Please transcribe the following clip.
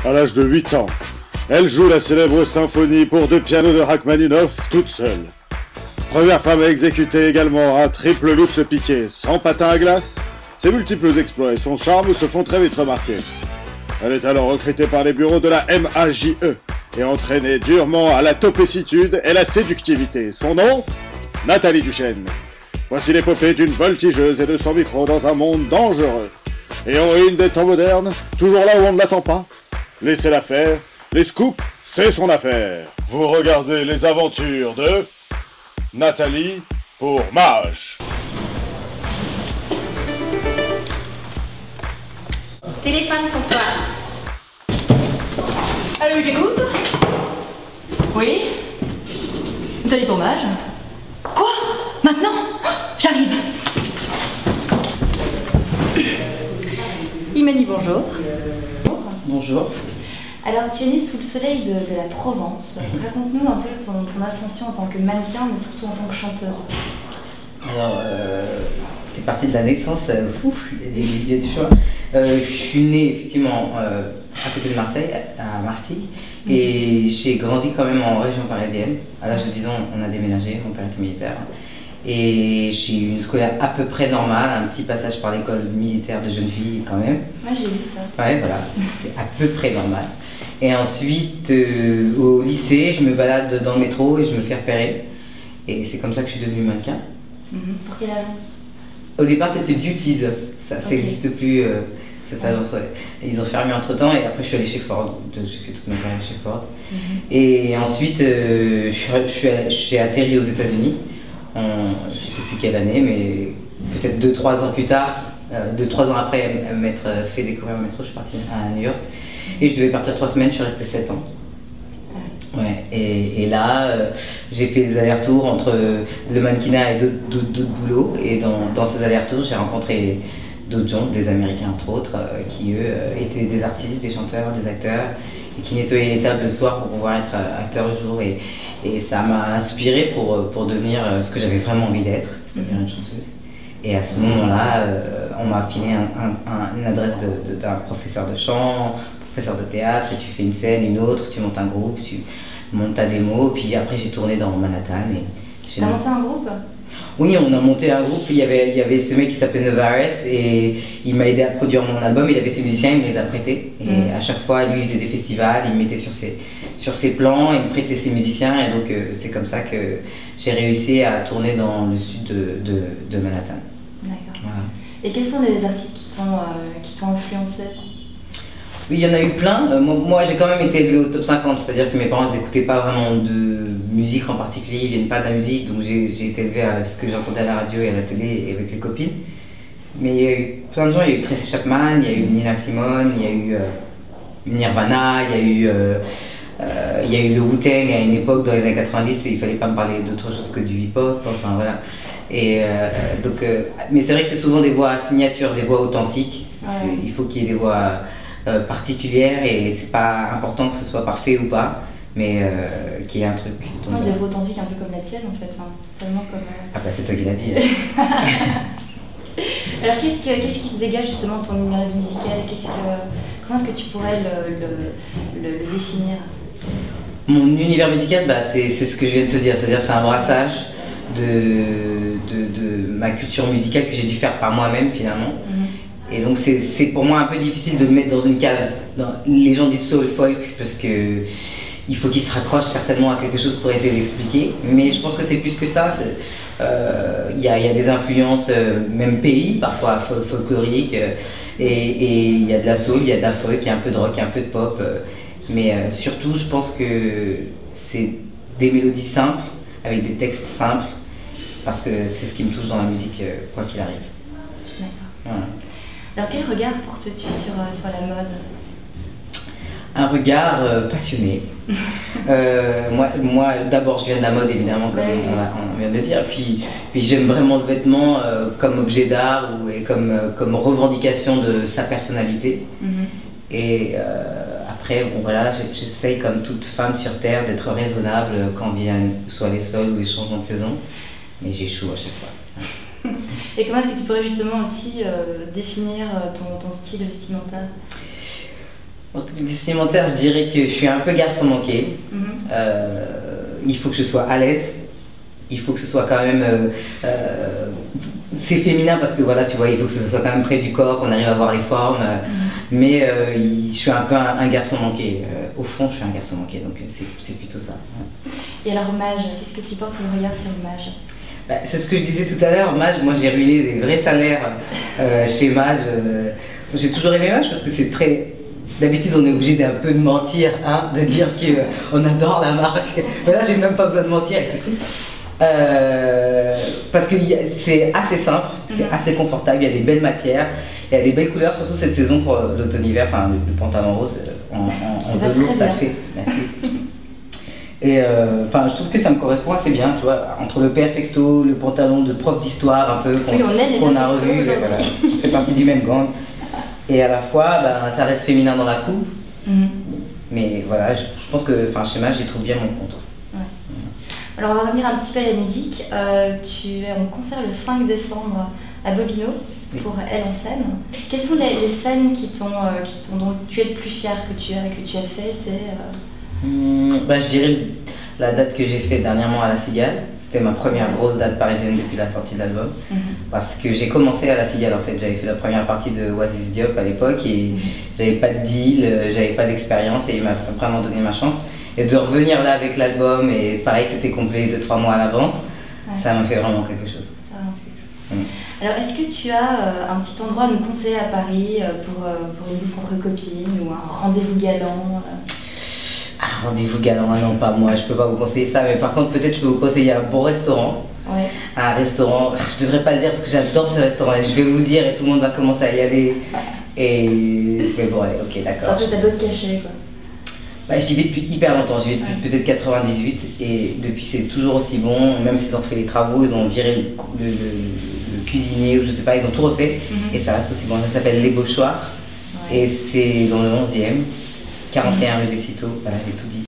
À l'âge de 8 ans, elle joue la célèbre symphonie pour deux pianos de Rachmaninoff toute seule. Première femme à exécuter également un triple Lutz piqué sans patin à glace. Ses multiples exploits et son charme se font très vite remarquer. Elle est alors recrutée par les bureaux de la MAJE et entraînée durement à la topécitude et la séductivité. Son nom ? Nathalie Duchesne. Voici l'épopée d'une voltigeuse et de son micro dans un monde dangereux. Héroïne des temps modernes, toujours là où on ne l'attend pas. Laissez-la faire, les scoops, c'est son affaire. Vous regardez les aventures de Nathalie pour Mage. Téléphone pour toi. Allô, j'écoute. Oui. Nathalie pour Mage. Quoi? Maintenant? J'arrive. Il m'a dit bonjour. Bonjour. Alors, tu es née sous le soleil de la Provence. Raconte-nous un peu ton ascension en tant que mannequin, mais surtout en tant que chanteuse. Alors, t'es partie de la naissance, il y a du choix. Je suis née effectivement à côté de Marseille, à Martigues, et j'ai grandi quand même en région parisienne. À l'âge de 10 ans, on a déménagé, mon père était militaire. Et j'ai eu une scolaire à peu près normale, un petit passage par l'école militaire de jeunes filles quand même. Moi j'ai vu ça. Ouais, voilà, c'est à peu près normal. Et ensuite, au lycée, je me balade dans le métro et je me fais repérer. Et c'est comme ça que je suis devenue mannequin. Pour quelle agence? Au départ, c'était Beauties, ça n'existe plus, cette agence. Ils ont fermé entre temps et après je suis allée chez Ford. J'ai fait toute ma carrière chez Ford. Et ensuite, j'ai atterri aux États-Unis. Je ne sais plus quelle année, mais peut-être 2-3 ans plus tard, 2-3 ans après m'être fait découvrir le métro, je suis partie à New York. Et je devais partir 3 semaines, je suis restée 7 ans. Ouais, et là, j'ai fait des allers-retours entre le mannequinat et d'autres boulots. Et dans ces allers-retours, j'ai rencontré d'autres gens, des Américains entre autres, qui eux étaient des artistes, des chanteurs, des acteurs, et qui nettoyaient les tables le soir pour pouvoir être acteur le jour. Et ça m'a inspirée pour devenir ce que j'avais vraiment envie d'être, c'est-à-dire une chanteuse. Et à ce moment-là, on m'a filé une adresse d'un professeur de chant, professeur de théâtre, et tu fais une scène, une autre, tu montes un groupe, tu montes ta démo, puis après j'ai tourné dans Manhattan. T'as monté un groupe? Oui, on a monté un groupe, il y avait ce mec qui s'appelait Novares et il m'a aidé à produire mon album, il avait ses musiciens, il me les a prêtés. Et à chaque fois, lui il faisait des festivals, il me mettait sur ses plans, il me prêtait ses musiciens et donc c'est comme ça que j'ai réussi à tourner dans le sud de Manhattan. D'accord. Voilà. Et quels sont les artistes qui t'ont influencé? Oui, il y en a eu plein. Moi j'ai quand même été élevée au top 50, c'est-à-dire que mes parents n'écoutaient pas vraiment de musique en particulier, ils viennent pas de la musique, donc j'ai été élevée à ce que j'entendais à la radio et à la télé et avec les copines. Mais il y a eu plein de gens, il y a eu Tracy Chapman, il y a eu Nina Simone, il y a eu Nirvana, il y a eu le Wu-Tang à une époque dans les années 90 et il fallait pas me parler d'autre chose que du hip-hop, enfin voilà. Et mais c'est vrai que c'est souvent des voix signatures, des voix authentiques, il faut qu'il y ait des voix particulières et c'est pas important que ce soit parfait ou pas, mais qu'il y ait un truc. Donc, des voix authentiques un peu comme la tienne en fait, tellement comme... Ah bah c'est toi qui l'as dit. Alors qu'est-ce qui se dégage justement de ton univers musical? Comment est-ce que tu pourrais le définir? Mon univers musical, bah, c'est ce que je viens de te dire, c'est-à-dire c'est un brassage de ma culture musicale que j'ai dû faire par moi-même finalement. Et donc c'est pour moi un peu difficile de me mettre dans une case. Les gens disent soul folk parce que il faut qu'ils se raccrochent certainement à quelque chose pour essayer d'expliquer. Mais je pense que c'est plus que ça. Il y a des influences, même pays, parfois folkloriques. Et il y a de la soul, il y a de la folk, il y a un peu de rock, il y a un peu de pop. Mais surtout, je pense que c'est des mélodies simples, avec des textes simples. Parce que c'est ce qui me touche dans la musique, quoi qu'il arrive. D'accord. Voilà. Alors quel regard portes-tu sur la mode? Un regard passionné. Moi d'abord je viens de la mode évidemment comme on vient de le dire, puis j'aime vraiment le vêtement comme objet d'art et comme revendication de sa personnalité. Et après bon voilà, j'essaye comme toute femme sur terre d'être raisonnable quand viennent soit les soldes ou les changements de saison, mais j'échoue à chaque fois. Et comment est-ce que tu pourrais justement aussi définir ton style vestimentaire? Pour ce qui est vestimentaire, je dirais que je suis un peu garçon manqué. Il faut que je sois à l'aise. Il faut que ce soit quand même... c'est féminin parce que voilà, tu vois, il faut que ce soit quand même près du corps, qu'on arrive à voir les formes. Mais je suis un peu un garçon manqué. Au fond, je suis un garçon manqué, donc c'est plutôt ça. Et alors, Mage, qu'est-ce que tu portes le regard sur Mage? Bah, c'est ce que je disais tout à l'heure. Mage, moi j'ai ruiné des vrais salaires chez Mage. J'ai toujours aimé Mage parce que c'est très... D'habitude, on est obligé d'un peu de mentir, hein, de dire qu'on adore la marque. Mais là, j'ai même pas besoin de mentir et c'est cool. Parce que c'est assez simple, c'est assez confortable, il y a des belles matières, il y a des belles couleurs, surtout cette saison pour l'automne-hiver, enfin le pantalon rose en velours, ça fait. Merci. Et enfin, je trouve que ça me correspond assez bien, tu vois, entre le perfecto, le pantalon de prof d'histoire un peu qu'on a revu, voilà, qui fait partie du même gang. Et à la fois, ben, ça reste féminin dans la coupe. Mais voilà, je pense que chez Mage, j'y trouve bien mon compte. Ouais. Alors on va revenir un petit peu à la musique. Tu es en concert le 5 décembre à Bobino pour Elle en scène. Quelles sont les scènes dont tu es le plus fier que tu as faites Je dirais la date que j'ai faite dernièrement à La Cigale. C'était ma première grosse date parisienne depuis la sortie de l'album. Parce que j'ai commencé à La Cigale en fait. J'avais fait la première partie de Oasis Diop à l'époque et j'avais pas de deal, j'avais pas d'expérience et il m'a vraiment donné ma chance. Et de revenir là avec l'album, et pareil, c'était complet 2-3 mois à l'avance, ça m'a fait vraiment quelque chose. Alors, est-ce que tu as un petit endroit à nous conseiller à Paris pour une bouffe entre copines ou un rendez-vous galant Ah, rendez-vous galant, non, pas moi, je peux pas vous conseiller ça, mais par contre, peut-être je peux vous conseiller un bon restaurant. Un restaurant, je devrais pas le dire parce que j'adore ce restaurant et je vais vous le dire et tout le monde va commencer à y aller. Mais bon, allez, ok, d'accord. C'est un peu ta botte cachée, quoi. J'y vais depuis hyper longtemps, j'y vais depuis peut-être 98 et depuis c'est toujours aussi bon, même s'ils ont fait les travaux, ils ont viré le cuisinier ou je sais pas, ils ont tout refait et ça reste aussi bon. Ça s'appelle Les Beauchoirs et c'est dans le 11e, 41 rue des Citeaux, voilà, j'ai tout dit.